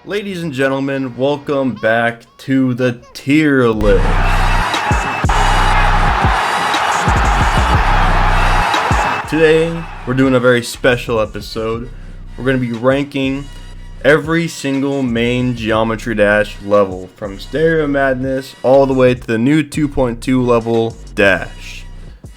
Ladies and gentlemen, welcome back to the tier list. Today, we're doing a very special episode. We're going to be ranking every single main Geometry Dash level, from Stereo Madness all the way to the new 2.2 level Dash.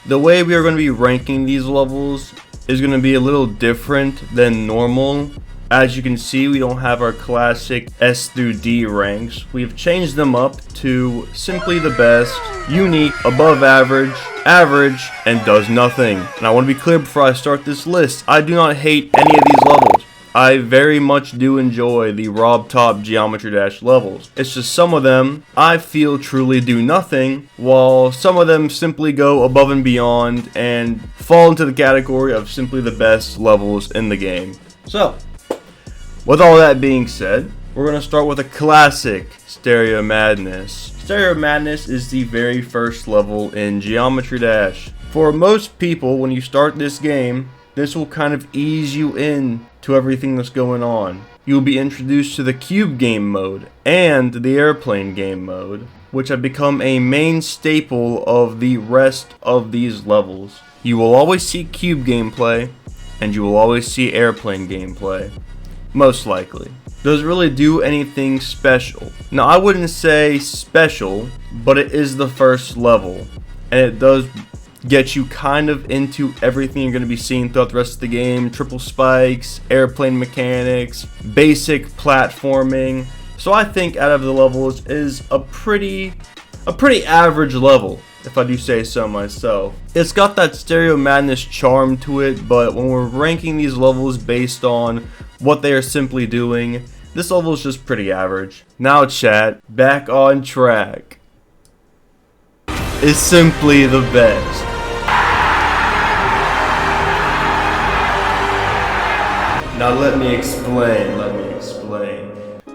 The way we are going to be ranking these levels is going to be a little different than normal. As you can see, we don't have our classic S through D ranks. We've changed them up to simply the best, unique, above average, average, and does nothing. And I want to be clear before I start this list, I do not hate any of these levels. I very much do enjoy the Robtop Geometry Dash levels. It's just some of them I feel truly do nothing, while some of them simply go above and beyond and fall into the category of simply the best levels in the game. So, with all that being said, we're going to start with a classic Stereo Madness. Stereo Madness is the very first level in Geometry Dash. For most people, when you start this game, this will kind of ease you in to everything that's going on. You'll be introduced to the cube game mode and the airplane game mode, which have become a main staple of the rest of these levels. You will always see cube gameplay, and you will always see airplane gameplay. Most likely. Does it really do anything special? Now, I wouldn't say special, but it is the first level, and it does get you kind of into everything you're going to be seeing throughout the rest of the game. Triple spikes, airplane mechanics, basic platforming. So I think out of the levels is a pretty average level, if I do say so myself. It's got that Stereo Madness charm to it, but when we're ranking these levels based on what they are simply doing, this level is just pretty average. Now chat, back on track is simply the best. Now let me explain.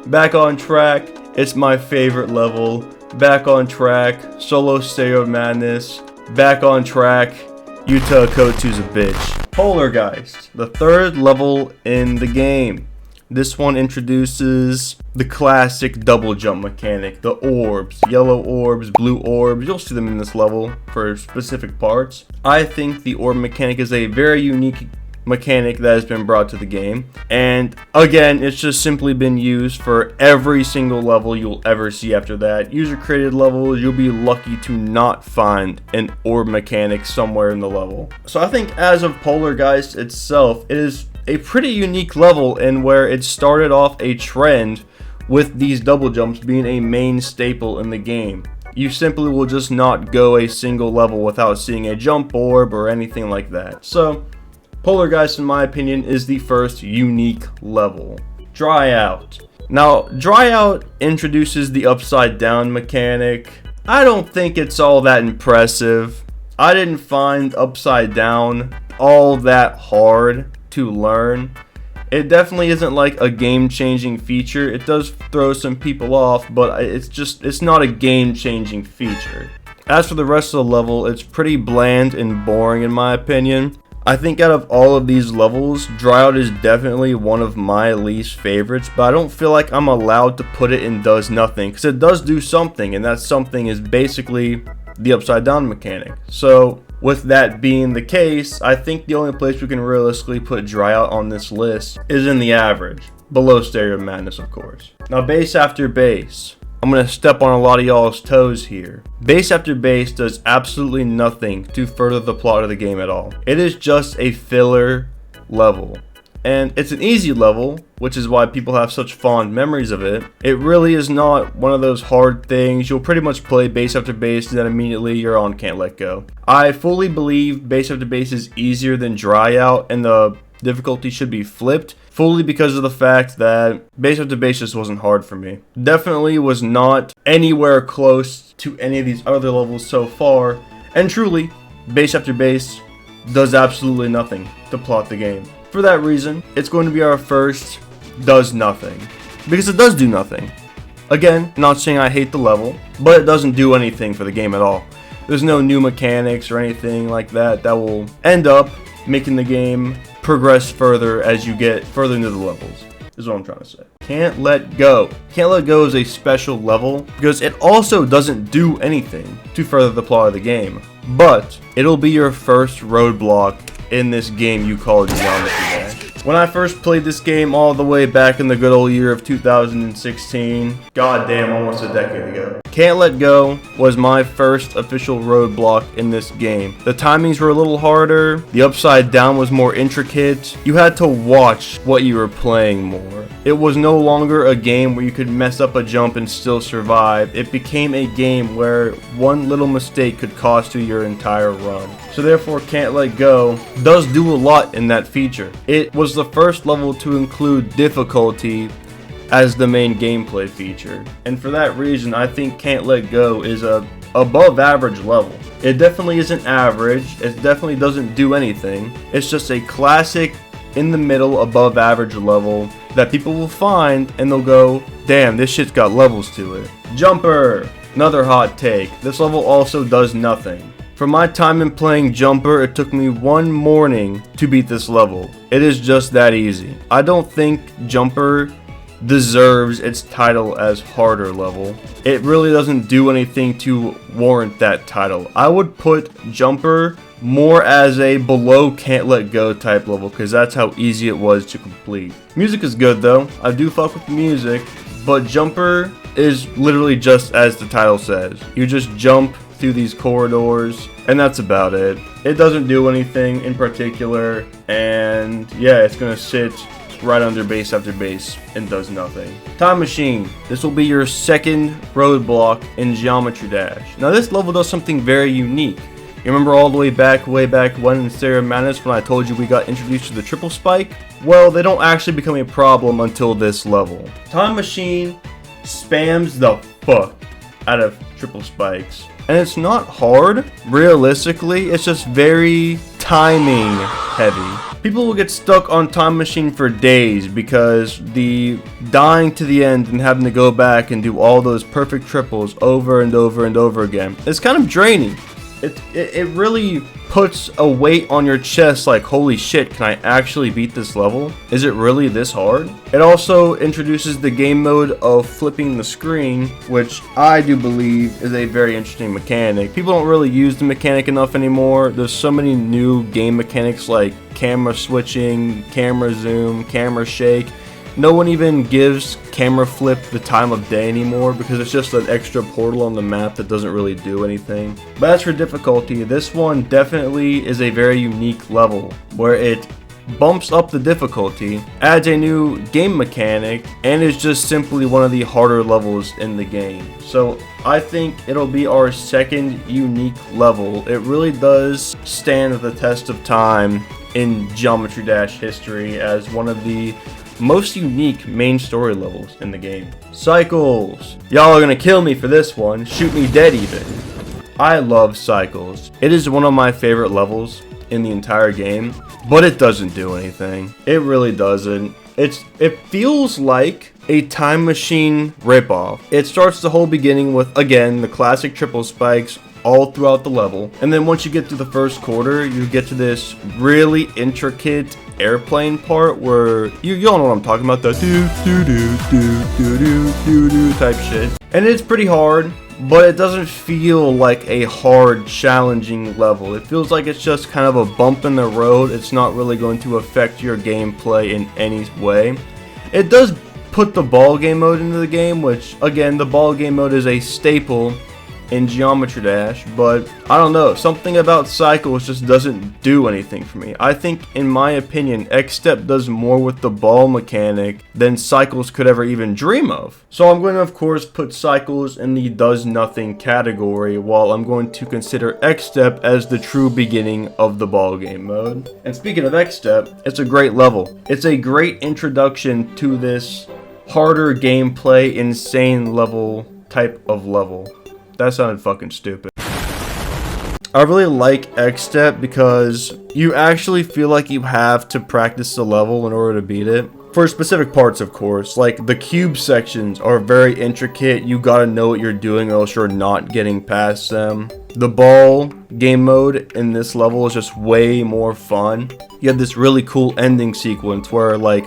Back on track, it's my favorite level. Back on track, solo Stereo Madness. Back on track, Yuta Kotu's a bitch. Polargeist, the third level in the game. This one introduces the classic double jump mechanic, the orbs, yellow orbs, blue orbs. You'll see them in this level for specific parts. I think the orb mechanic is a very unique mechanic that has been brought to the game, and again, it's just simply been used for every single level you'll ever see after that. User created levels, you'll be lucky to not find an orb mechanic somewhere in the level. So I think as of Polargeist itself, it is a pretty unique level in where it started off a trend with these double jumps being a main staple in the game. You simply will just not go a single level without seeing a jump orb or anything like that. So Polargeist, in my opinion, is the first unique level. Dry Out. Now, Dry Out introduces the upside down mechanic. I don't think it's all that impressive. I didn't find upside down all that hard to learn. It definitely isn't like a game-changing feature. It does throw some people off, but it's not a game-changing feature. As for the rest of the level, it's pretty bland and boring in my opinion. I think out of all of these levels, Dry Out is definitely one of my least favorites, but I don't feel like I'm allowed to put it in does nothing, because it does do something, and that something is basically the upside down mechanic. So with that being the case, I think the only place we can realistically put Dry Out on this list is in the average, below Stereo Madness of course. Now base after base. I'm going to step on a lot of y'all's toes here. Base after base does absolutely nothing to further the plot of the game at all. It is just a filler level. And it's an easy level, which is why people have such fond memories of it. It really is not one of those hard things. You'll pretty much play base after base and then immediately you're on Can't Let Go. I fully believe base after base is easier than Dry Out and the difficulty should be flipped, fully because of the fact that base after base just wasn't hard for me. Definitely was not anywhere close to any of these other levels so far, and truly, base after base does absolutely nothing to plot the game. For that reason, it's going to be our first does nothing, because it does do nothing. Again, not saying I hate the level, but it doesn't do anything for the game at all. There's no new mechanics or anything like that that will end up making the game progress further as you get further into the levels, is what I'm trying to say. Can't Let Go. Can't Let Go is a special level because it also doesn't do anything to further the plot of the game, but it'll be your first roadblock in this game you call Geometry Dash. When I first played this game all the way back in the good old year of 2016, goddamn, almost a decade ago, Can't Let Go was my first official roadblock in this game. The timings were a little harder, the upside down was more intricate, you had to watch what you were playing more. It was no longer a game where you could mess up a jump and still survive. It became a game where one little mistake could cost you your entire run. So therefore, Can't Let Go does do a lot in that feature. It was the first level to include difficulty as the main gameplay feature. And for that reason, I think Can't Let Go is a above average level. It definitely isn't average, it definitely doesn't do anything. It's just a classic in the middle above average level that people will find and they'll go, damn, this shit's got levels to it. Jumper, another hot take. This level also does nothing. For my time in playing Jumper, it took me one morning to beat this level. It is just that easy. I don't think Jumper deserves its title as harder level. It really doesn't do anything to warrant that title. I would put Jumper more as a below Can't Let Go type level because that's how easy it was to complete. Music is good though. I do fuck with the music, but Jumper is literally just as the title says. You just jump through these corridors and that's about it. It doesn't do anything in particular, and yeah, it's gonna sit right under base after base and does nothing. Time Machine. This will be your second roadblock in Geometry Dash. Now this level does something very unique. You remember all the way back when in Stereo Madness when I told you we got introduced to the triple spike? Well, they don't actually become a problem until this level. Time Machine spams the fuck out of triple spikes. And it's not hard, realistically, it's just very timing heavy. People will get stuck on Time Machine for days because the dying to the end and having to go back and do all those perfect triples over and over and over again. It's kind of draining. It really puts a weight on your chest like, holy shit, can I actually beat this level? Is it really this hard? It also introduces the game mode of flipping the screen, which I do believe is a very interesting mechanic. People don't really use the mechanic enough anymore. There's so many new game mechanics like camera switching, camera zoom, camera shake. No one even gives camera flip the time of day anymore because it's just an extra portal on the map that doesn't really do anything. But as for difficulty, this one definitely is a very unique level where it bumps up the difficulty, adds a new game mechanic, and is just simply one of the harder levels in the game. So I think it'll be our second unique level. It really does stand the test of time in Geometry Dash history as one of the most unique main story levels in the game. Cycles. Y'all are gonna kill me for this one. Shoot me dead even. I love Cycles. It is one of my favorite levels in the entire game, but it doesn't do anything. It really doesn't. It feels like a Time Machine ripoff. It starts the whole beginning with, again, the classic triple spikes all throughout the level, and then once you get to the first quarter, you get to this really intricate airplane part where you all know what I'm talking about, the do type shit. And it's pretty hard, but it doesn't feel like a hard, challenging level. It feels like it's just kind of a bump in the road. It's not really going to affect your gameplay in any way. It does put the ball game mode into the game, which again, the ball game mode is a staple in Geometry Dash, but I don't know, something about Cycles just doesn't do anything for me. I think, in my opinion, X-Step does more with the ball mechanic than Cycles could ever even dream of. So I'm going to, of course, put Cycles in the does nothing category, while I'm going to consider X-Step as the true beginning of the ball game mode. And speaking of X-Step, it's a great level. It's a great introduction to this harder gameplay, insane level type of level. That sounded fucking stupid. I really like X-Step because you actually feel like you have to practice the level in order to beat it. For specific parts, of course, like the cube sections are very intricate. You gotta know what you're doing or else you're not getting past them. The ball game mode in this level is just way more fun. You have this really cool ending sequence where, like,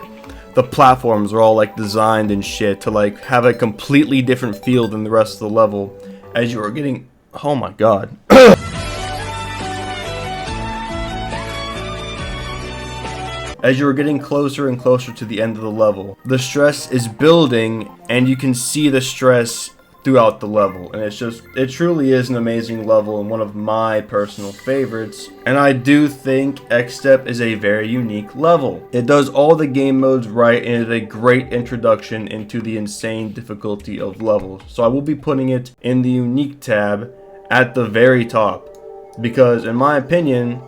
the platforms are all like designed and shit to like have a completely different feel than the rest of the level as you are getting, oh my god. As you are getting closer and closer to the end of the level, the stress is building and you can see the stress throughout the level, and it truly is an amazing level and one of my personal favorites. And I do think X-Step is a very unique level. It does all the game modes right and is a great introduction into the insane difficulty of levels. So I will be putting it in the unique tab at the very top because in my opinion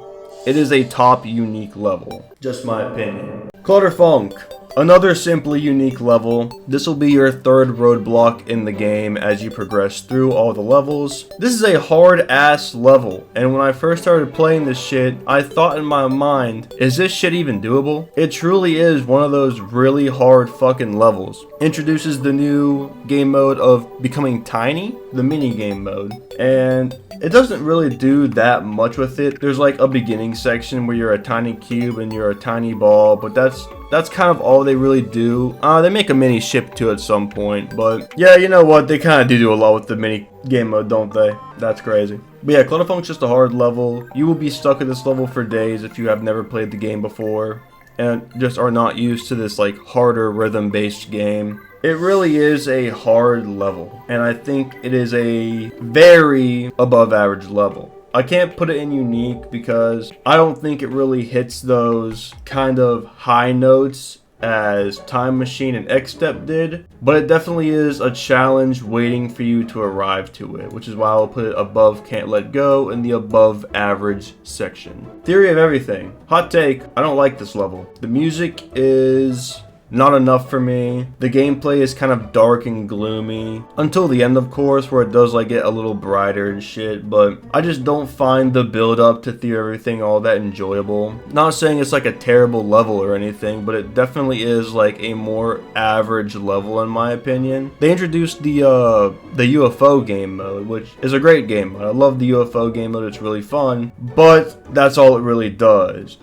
it is a top unique level. Just my opinion. Clutterfunk. Another simply unique level. This will be your third roadblock in the game as you progress through all the levels. This is a hard ass level, and when I first started playing this shit, I thought in my mind, is this shit even doable? It truly is one of those really hard fucking levels. Introduces the new game mode of becoming tiny, the mini game mode, and it doesn't really do that much with it. There's like a beginning section where you're a tiny cube and you're a tiny ball, but that's kind of all they really do. They make a mini ship too at some point, but yeah, you know what? They kind of do a lot with the mini game mode, don't they? That's crazy. But yeah, Clutterfunk's just a hard level. You will be stuck at this level for days if you have never played the game before and just are not used to this like harder rhythm-based game. It really is a hard level, and I think it is a very above average level. I can't put it in unique because I don't think it really hits those kind of high notes as Time Machine and X-Step did, but it definitely is a challenge waiting for you to arrive to it, which is why I'll put it above Can't Let Go in the above average section. Theory of Everything. Hot take, I don't like this level. The music is not enough for me. The gameplay is kind of dark and gloomy until the end, of course, where it does like get a little brighter and shit, but I just don't find the build up to Theory of Everything all that enjoyable. Not saying it's like a terrible level or anything, but it definitely is like a more average level in my opinion. They introduced the UFO game mode, which is a great game mode. I love the UFO game mode, it's really fun, but that's all it really does.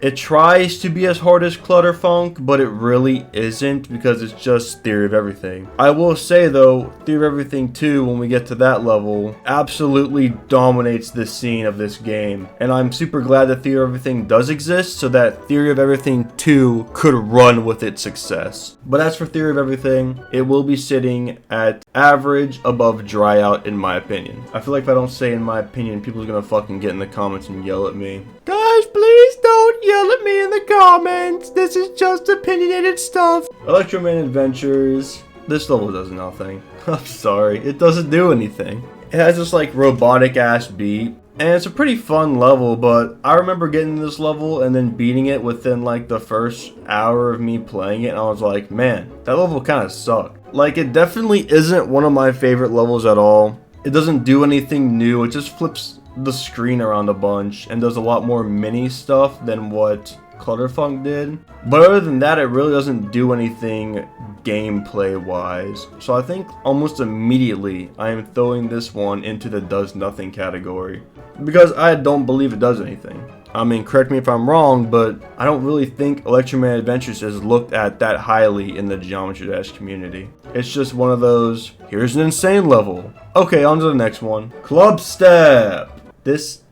It tries to be as hard as Clutterfunk, but it really isn't because it's just Theory of Everything. I will say though, Theory of Everything 2, when we get to that level, absolutely dominates the scene of this game. And I'm super glad that Theory of Everything does exist so that Theory of Everything 2 could run with its success. But as for Theory of Everything, it will be sitting at average above Dry Out in my opinion. I feel like if I don't say in my opinion, people are gonna fucking get in the comments and yell at me. Guys, please don't yell at me in the comments. This is just opinionated stuff. Electro Man Adventures. This level does nothing. I'm sorry. It doesn't do anything. It has this like robotic ass beat. And it's a pretty fun level, but I remember getting this level and then beating it within like the first hour of me playing it. And I was like, man, that level kind of sucked. Like, it definitely isn't one of my favorite levels at all. It doesn't do anything new. It just flips the screen around a bunch and does a lot more mini stuff than what Clutterfunk did. But other than that, it really doesn't do anything gameplay wise. So I think almost immediately I am throwing this one into the does nothing category because I don't believe it does anything. I mean, correct me if I'm wrong, but I don't really think Electro Man Adventures is looked at that highly in the Geometry Dash community. It's just one of those, here's an insane level. Okay, on to the next one. Club Step. This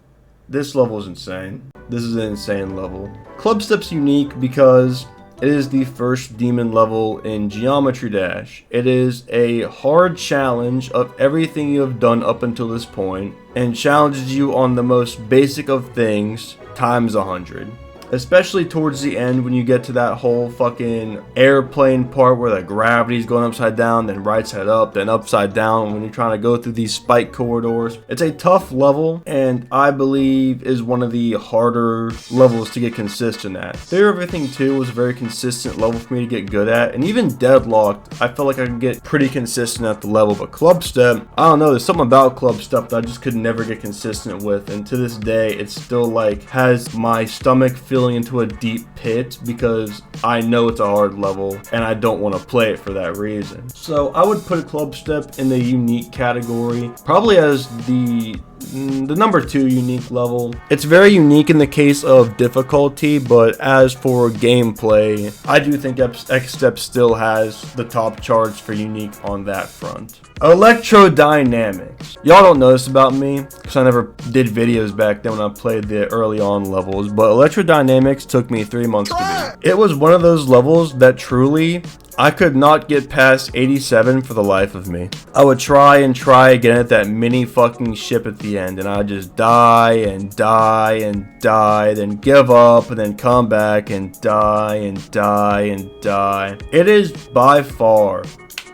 level is insane. This is an insane level. Club Step's unique because it is the first demon level in Geometry Dash. It is a hard challenge of everything you have done up until this point and challenges you on the most basic of things times 100. Especially towards the end when you get to that whole fucking airplane part where the gravity's going upside down, then right side up, then upside down when you're trying to go through these spike corridors. It's a tough level and I believe is one of the harder levels to get consistent at. Theory of Everything 2 was a very consistent level for me to get good at, and even Deadlocked, I felt like I could get pretty consistent at the level, but Club Step, I don't know, there's something about Club Step that I just could never get consistent with, and to this day it still like has my stomach feeling into a deep pit because I know it's a hard level and I don't want to play it for that reason. So I would put Club Step in the unique category, probably as the the number 2 unique level. It's very unique in the case of difficulty, but as for gameplay, I do think X-Step still has the top charts for unique on that front. Electrodynamics. Y'all don't know this about me, because I never did videos back then when I played the early on levels, but Electrodynamics took me 3 months to beat. It was one of those levels that truly, I could not get past 87 for the life of me. I would try and try again at that mini fucking ship at the end, and I'd just die and die and die, then give up, and then come back and die and die and die. It is by far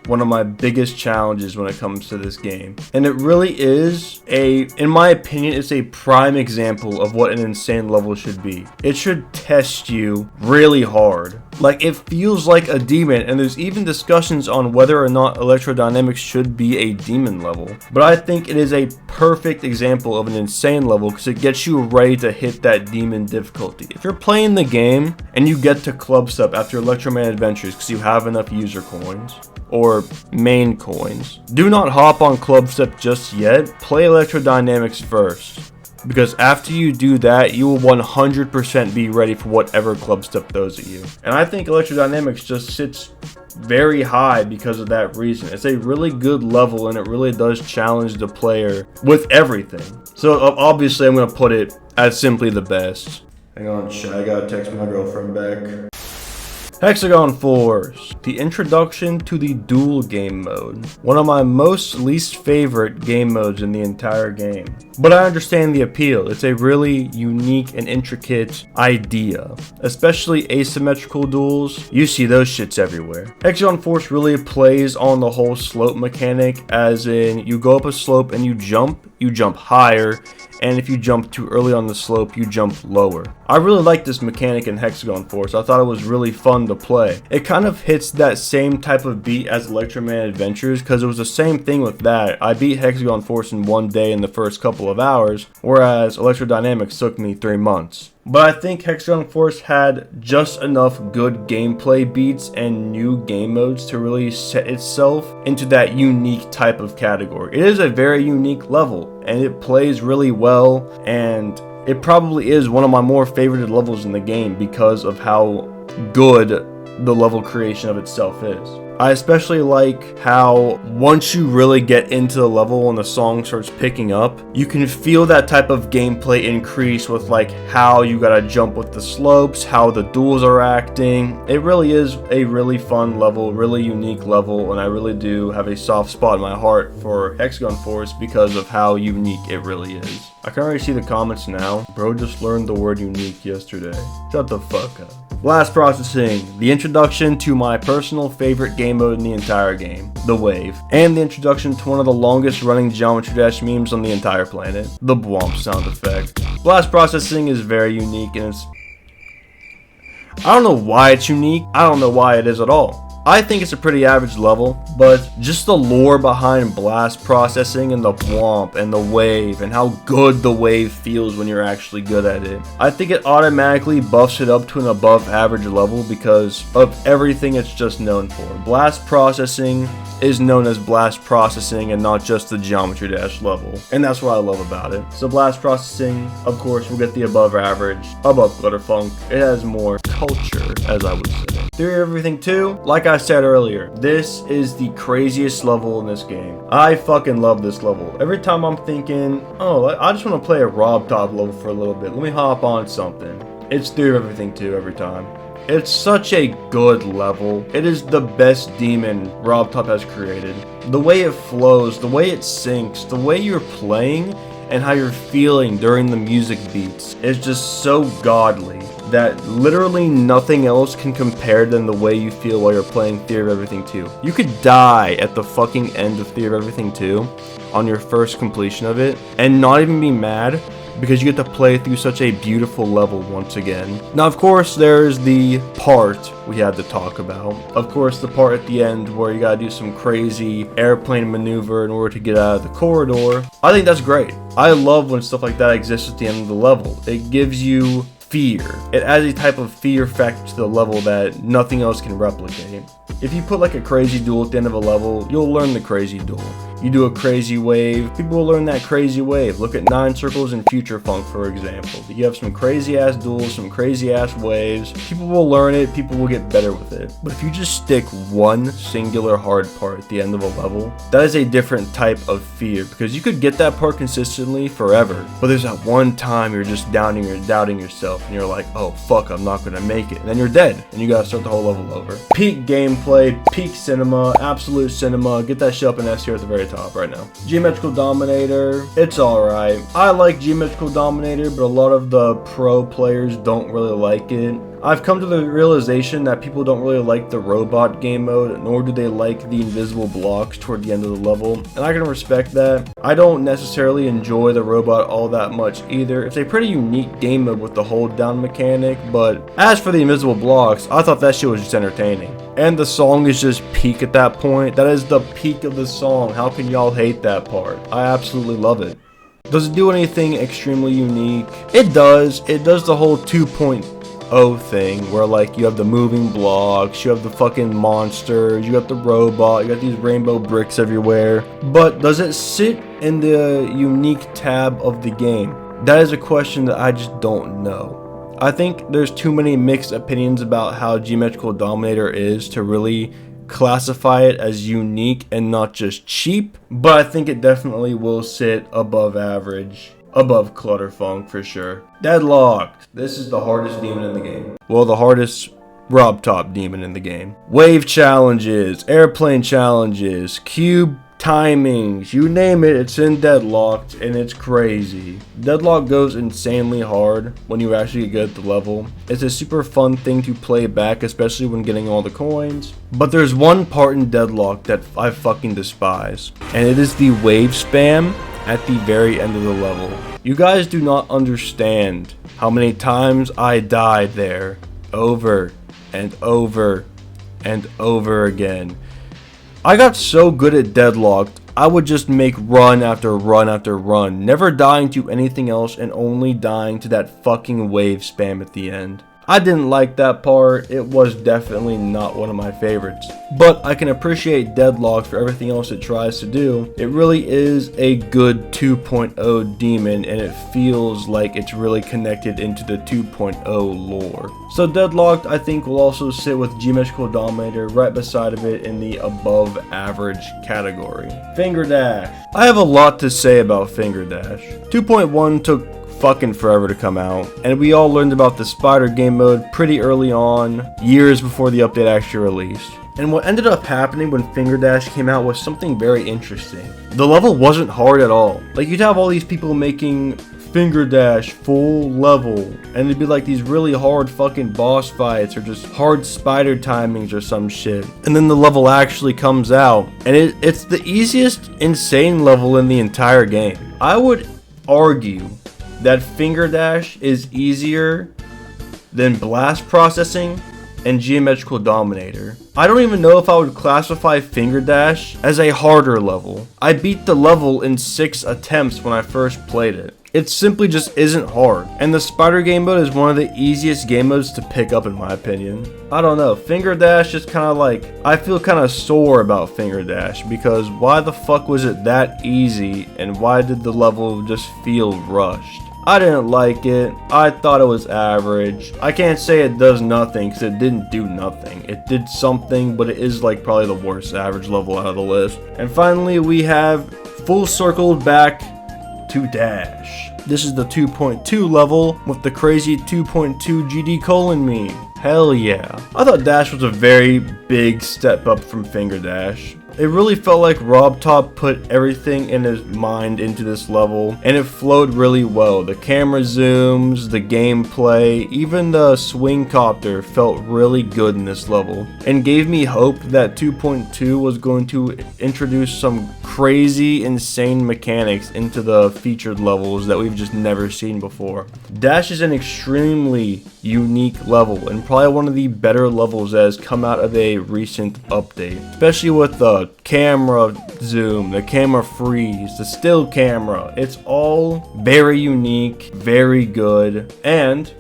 one of my biggest challenges when it comes to this game, and it really is in my opinion, it's a prime example of what an insane level should be. It should test you really hard. Like, it feels like a demon, and there's even discussions on whether or not Electrodynamics should be a demon level. But I think it is a perfect example of an insane level because it gets you ready to hit that demon difficulty. If you're playing the game and you get to Club Step after Electroman Adventures because you have enough user coins, or main coins, do not hop on Club Step just yet. Play Electrodynamics first, because after you do that, you will 100% be ready for whatever Club Step throws at you. And I think Electrodynamics just sits very high because of that reason. It's a really good level, and it really does challenge the player with everything. So obviously I'm going to put it as simply the best. Hang on, I gotta text my girlfriend back. Hexagon Force, the introduction to the duel game mode. One of my least favorite game modes in the entire game. But I understand the appeal. It's a really unique and intricate idea. Especially asymmetrical duels, you see those shits everywhere. Hexagon Force really plays on the whole slope mechanic, as in you go up a slope and you jump higher, and if you jump too early on the slope, you jump lower. I really like this mechanic in Hexagon Force. I thought it was really fun to play. It kind of hits that same type of beat as Electroman Adventures, because it was the same thing with that. I beat Hexagon Force in one day in the first couple of hours, whereas Electrodynamics took me 3 months. But I think Hexagon Force had just enough good gameplay beats and new game modes to really set itself into that unique type of category. It is a very unique level, and it plays really well, and it probably is one of my more favorited levels in the game because of how good the level creation of itself is. I especially like how once you really get into the level and the song starts picking up, you can feel that type of gameplay increase with like how you gotta jump with the slopes, how the duels are acting. It really is a really fun level, really unique level, and I really do have a soft spot in my heart for Hexagon Force because of how unique it really is. I can already see the comments now. Bro just learned the word unique yesterday. Shut the fuck up. Blast Processing, the introduction to my personal favorite game mode in the entire game, the Wave, and the introduction to one of the longest running Geometry Dash memes on the entire planet, the Bwomp sound effect. Blast Processing is very unique, and I don't know why it's unique, I don't know why it is at all. I think it's a pretty average level, but just the lore behind Blast Processing and the Bwomp and the Wave and how good the Wave feels when you're actually good at it, I think it automatically buffs it up to an above average level because of everything it's just known for. Blast Processing is known as Blast Processing and not just the Geometry Dash level, and that's what I love about it. So Blast Processing, of course, will get the above average, above Glitterfunk. It has more culture, as I would say. Theory of Everything 2, like I said earlier, this is the craziest level in this game. I fucking love this level. Every time I'm thinking, oh, I just want to play a Robtop level for a little bit, let me hop on something. It's Theory of Everything 2 every time. It's such a good level. It is the best demon Robtop has created. The way it flows, the way it syncs, the way you're playing, and how you're feeling during the music beats is just so godly that literally nothing else can compare than the way you feel while you're playing Theory of Everything 2. You could die at the fucking end of Theory of Everything 2 on your first completion of it and not even be mad because you get to play through such a beautiful level once again. Now, of course, there's the part we had to talk about. Of course, the part at the end where you gotta do some crazy airplane maneuver in order to get out of the corridor. I think that's great. I love when stuff like that exists at the end of the level. It gives you fear. It adds a type of fear factor to the level that nothing else can replicate. If you put like a crazy duel at the end of a level, you'll learn the crazy duel. you do a crazy wave, people will learn that crazy wave. Look at 9 Circles and Future Funk, for example. You have some crazy ass duels, some crazy ass waves. People will learn it, people will get better with it. But if you just stick one singular hard part at the end of a level, that is a different type of fear, because you could get that part consistently forever, but there's that one time you're just doubting yourself, and you're like, oh fuck, I'm not gonna make it, and then you're dead, and you gotta start the whole level over. Peak gameplay, peak cinema, absolute cinema. Get that shit up in S tier at the very top right now. Geometrical Dominator, it's alright. I like Geometrical Dominator, but a lot of the pro players don't really like it. I've come to the realization that people don't really like the robot game mode, nor do they like the invisible blocks toward the end of the level, and I can respect that. I don't necessarily enjoy the robot all that much either. It's a pretty unique game mode with the hold down mechanic, but as for the invisible blocks, I thought that shit was just entertaining. And the song is just peak at that point. That is the peak of the song. How can y'all hate that part? I absolutely love it. Does it do anything extremely unique? It does. It does the whole 2.0 thing where like you have the moving blocks, you have the fucking monsters, you got the robot, you got these rainbow bricks everywhere. But does it sit in the unique tab of the game? That is a question that I just don't know. I think there's too many mixed opinions about how Geometrical Dominator is to really classify it as unique and not just cheap, but I think it definitely will sit above average, above Clutterfunk for sure. Deadlocked. This is the hardest demon in the game. Well, the hardest Robtop demon in the game. Wave challenges, airplane challenges, cube timings, you name it, it's in Deadlocked, and it's crazy. Deadlock goes insanely hard when you actually get good at the level. It's a super fun thing to play back, especially when getting all the coins. But there's one part in Deadlock that I fucking despise, and it is the wave spam at the very end of the level. You guys do not understand how many times I died there over and over and over again. I got so good at Deadlocked, I would just make run after run after run, never dying to anything else and only dying to that fucking wave spam at the end. I didn't like that part. It was definitely not one of my favorites. But I can appreciate Deadlocked for everything else it tries to do. It really is a good 2.0 demon, and it feels like it's really connected into the 2.0 lore. So Deadlocked, I think, will also sit with Geometrical Dominator right beside of it in the above average category. Finger Dash. I have a lot to say about Finger Dash. 2.1 took fucking forever to come out, and we all learned about the spider game mode pretty early on, years before the update actually released. And what ended up happening when Finger Dash came out was something very interesting. The level wasn't hard at all. Like, you'd have all these people making Finger Dash full level, and it'd be like these really hard fucking boss fights or just hard spider timings or some shit. And then the level actually comes out, and it's the easiest insane level in the entire game. I would argue that Finger Dash is easier than Blast Processing and Geometrical Dominator. I don't even know if I would classify Finger Dash as a harder level. I beat the level in 6 attempts when I first played it. It simply just isn't hard. And the spider game mode is one of the easiest game modes to pick up in my opinion. I don't know, Finger Dash is kind of like, I feel kind of sore about Finger Dash because why the fuck was it that easy and why did the level just feel rushed? I didn't like it. I thought it was average. I can't say it does nothing because it didn't do nothing. It did something, but it is like probably the worst average level out of the list. And finally, we have full circled back to Dash. This is the 2.2 level with the crazy 2.2 GD colon meme. Hell yeah. I thought Dash was a very big step up from Finger Dash. It really felt like Robtop put everything in his mind into this level, and it flowed really well. The camera zooms, the gameplay, even the swing copter felt really good in this level, and gave me hope that 2.2 was going to introduce some crazy, insane mechanics into the featured levels that we've just never seen before. Dash is an extremely unique level, and probably one of the better levels that has come out of a recent update, especially with the camera zoom, the camera freeze, the still camera. It's all very unique, very good, and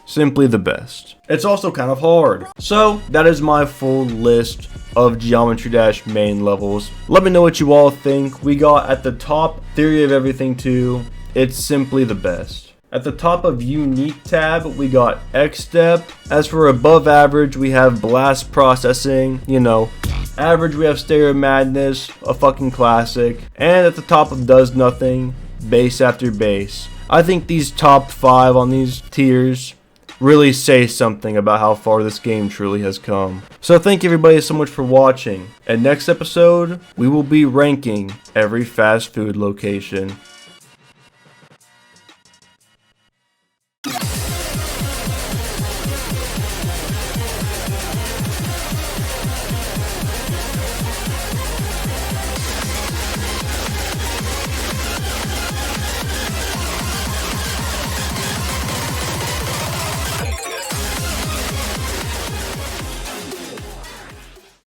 simply the best. It's also kind of hard. So that is my full list of Geometry Dash main levels. Let me know what you all think. We got at the top Theory of Everything 2. It's simply the best. At the top of Unique tab, we got X-Step. As for above average, we have Blast Processing, you know. Average, we have Stereo Madness, a fucking classic. And at the top of Does Nothing, Bass After Bass. I think these top 5 on these tiers really say something about how far this game truly has come. So thank you everybody so much for watching. And next episode, we will be ranking every fast food location.